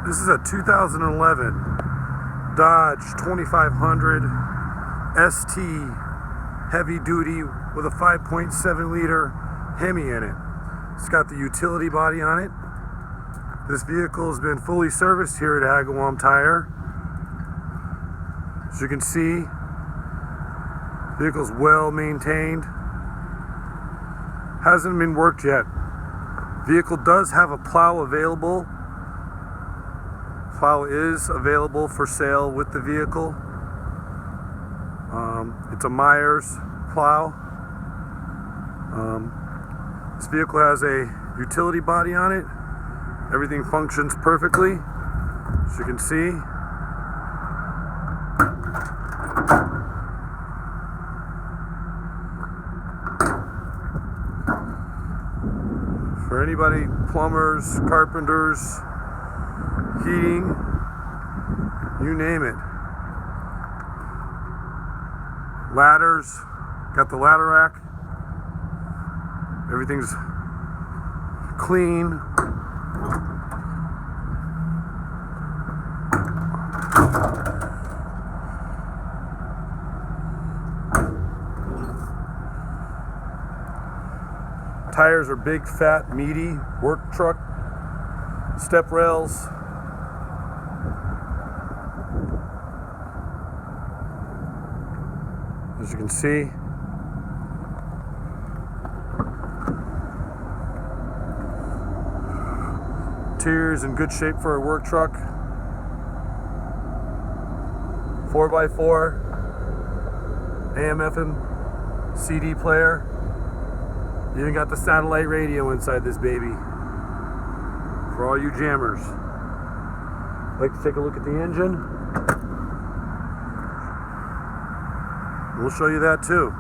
This is a 2011 Dodge 2500 ST heavy duty with a 5.7 liter Hemi in it. It's got the utility body on it. This vehicle has been fully serviced here at Agawam Tire. As you can see, the vehicle's well maintained. Hasn't been worked yet. Vehicle does have a plow available. Plow is available for sale with the vehicle. It's a Myers plow. This vehicle has a utility body on it. Everything functions perfectly, as you can see. For anybody, plumbers, carpenters, heating, you name it. Ladders, got the ladder rack. Everything's clean. Tires are big, fat, meaty, work truck, step rails. As you can see, interior's in good shape for a work truck. 4x4, AM/FM, CD player. You even got the satellite radio inside this baby. For all you jammers. Like to take a look at the engine? We'll show you that too.